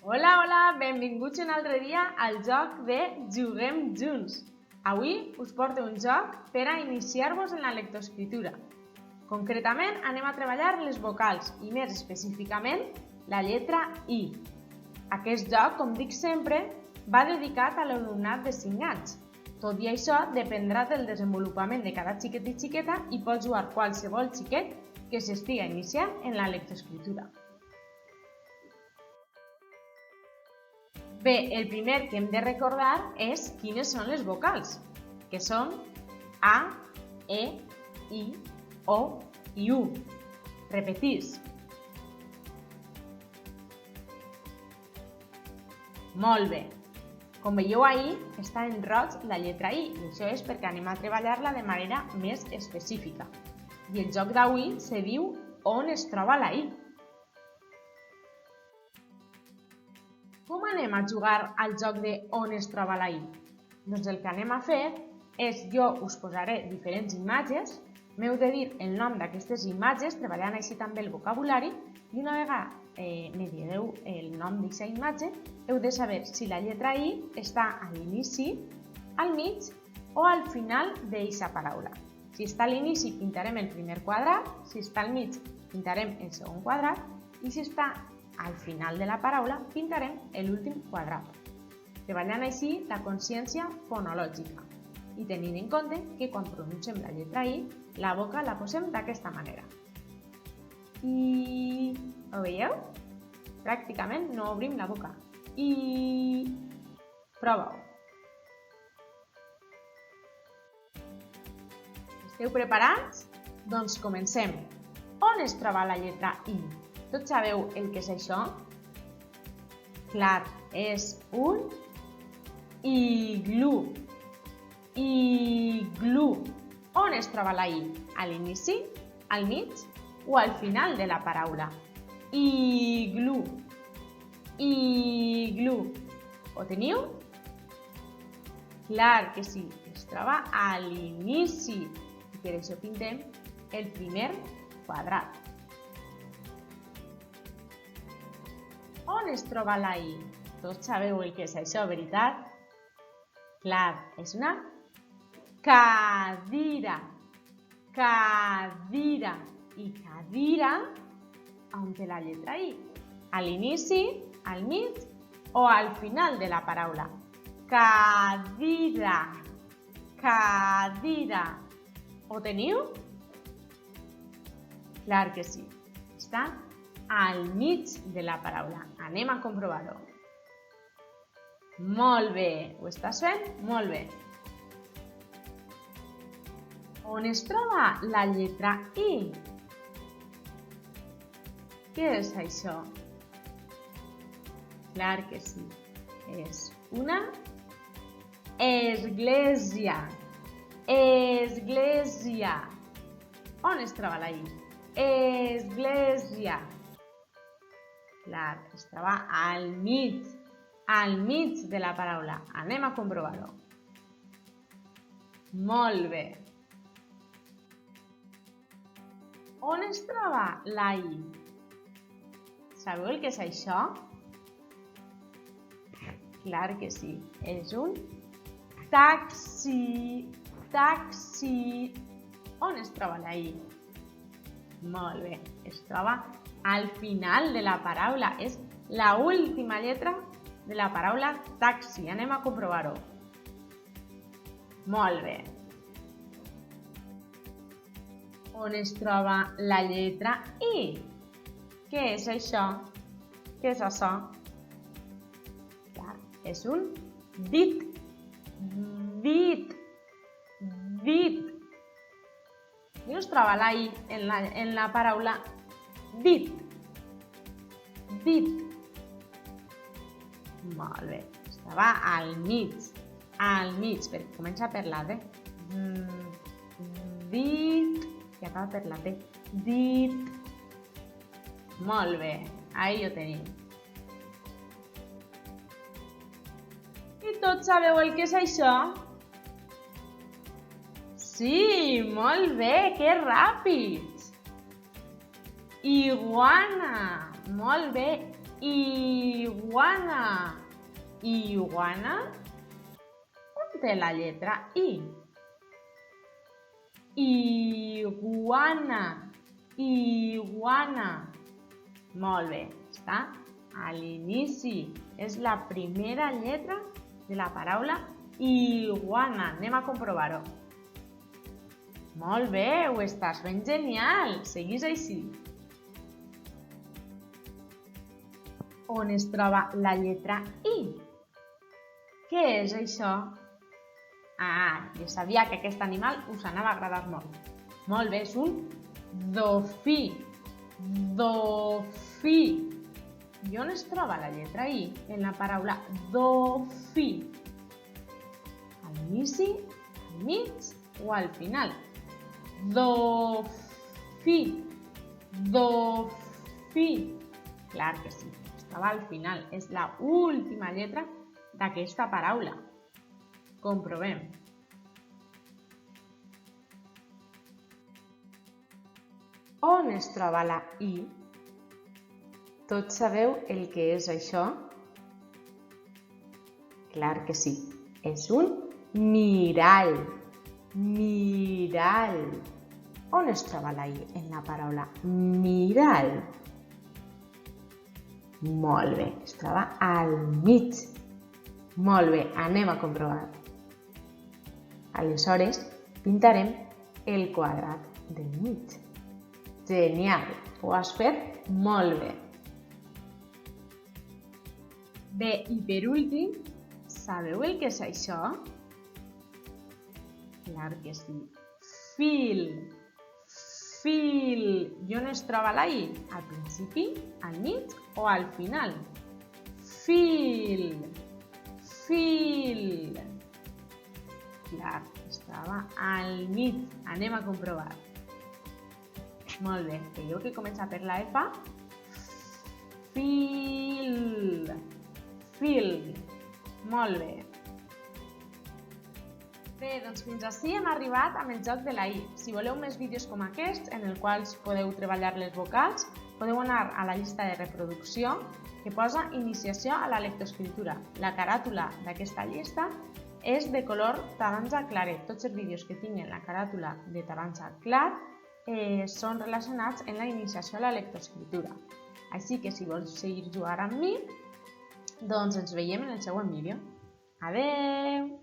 Hola, hola, benvinguts un altre dia al joc de Juguem Junts. Avui us porto un joc per a iniciar-vos en la lectoescriptura. Concretament anem a treballar les vocals i més específicament la lletra I. Aquest joc, com dic sempre, va dedicat a l'alumnat de 5 anys. Tot i això, dependrà del desenvolupament de cada xiquet i xiqueta i pot jugar qualsevol xiquet que s'estiga iniciant en la lectoescriptura. Bé, el primer que hem de recordar és quines són les vocals, que són A, E, I, O i U. Repetís. Molt bé. Com veieu ahí, està en roig la lletra I, i això és perquè anem a treballar-la de manera més específica. I el joc d'avui se diu On es troba la I. Com anem a jugar al joc de On es troba la I? Doncs el que anem a fer és, jo us posaré diferents imatges, m'heu de dir el nom d'aquestes imatges, treballant així també el vocabulari, i una vegada me direu el nom d'aquesta imatge, heu de saber si la lletra I està a l'inici, al mig o al final d'aquesta paraula. Si està a l'inici pintarem el primer quadrat, si està al mig pintarem el segon quadrat i si està al final de la paraula pintarem l'últim quadrat, treballant així la consciència fonològica i tenint en compte que quan pronunciem la lletra I, la boca la posem d'aquesta manera. I... ho veieu? Pràcticament no obrim la boca. I... prova-ho. Esteu preparats? Doncs comencem. On es troba la lletra I? Tots sabeu el que és això? Clar, és un iglú. Iglú. On es troba la I? A l'inici, al mig o al final de la paraula? Iglú. Iglú. Ho teniu? Clar que sí, es troba a l'inici. I per això pintem el primer quadrat. On es troba la I? Tots sabeu el que és això, veritat? Clar, és una cadira. Cadira. I cadira, on té la lletra I? A l'inici, al mig o al final de la paraula? Cadira. Cadira. Ho teniu? Clar que sí. Està al mig de la paraula. Anem a comprovar-ho. Molt bé. Ho estàs fent? Molt bé. On es troba la lletra I? Què és això? Clar que sí. És una església. Església. On es troba la I? Església. Clar, es troba al mig de la paraula. Anem a comprovar-ho. Molt bé. On es troba la I? Sabeu el que és això? Clar que sí, és un taxi. Taxi. On es troba la I? Molt bé, es troba al final de la paraula. És l'última lletra de la paraula taxi. Anem a comprovar-ho. Molt bé. On es troba la lletra I? Què és això? Què és això? Clar, és un dit. Dit. Dit. I es troba la I en la paraula dit. Dit. Molt bé. Estava al mig. Al mig, perquè comença per la D. Dit. I acaba per la T. Dit. Molt bé. Ahí ho tenim. I tots sabeu el que és això? Sí, molt bé, que ràpids! Iguana, molt bé. Iguana. Iguana. On té la lletra I? Iguana. Iguana. Molt bé, està a l'inici. És la primera lletra de la paraula iguana. Anem a comprovar-ho. Molt bé, ho estàs fent genial. Seguís així. On es troba la lletra I? Què és això? Ah, ja sabia que aquest animal us anava a agradar molt. Molt bé, és un dofí. Dofí. I on es troba la lletra I en la paraula dofí? A l'inici, al mig o al final? Dofí. Dofí. Clar que sí, estava al final. És l'última lletra d'aquesta paraula. Comprovem. On es troba la I? Tots sabeu el que és això? Clar que sí, és un mirall. Mirall. On es troba la I en la paraula mirall? Molt bé, es troba al mig. Molt bé, anem a comprovar. Aleshores, pintarem el quadrat del mig. Genial, ho has fet molt bé. Bé, i per últim, sabeu el que és això? Clar que sí. Fil. Fil. I on es troba la I? Al principi, al mig o al final? Fil. Fil. Clar, estava al mig. Anem a comprovar. Molt bé, veieu que comença per la F? Fil. Fil. Molt bé. Bé, doncs fins ací hem arribat amb el joc de la I. Si voleu més vídeos com aquests, en els quals podeu treballar les vocals, podeu anar a la llista de reproducció que posa Iniciació a la lectoescriptura. La caràtula d'aquesta llista és de color taronja claret. Tots els vídeos que tinguin la caràtula de taronja clar són relacionats amb la iniciació a la lectoescriptura. Així que si vols seguir jugant amb mi, doncs ens veiem en el següent vídeo. Adeu!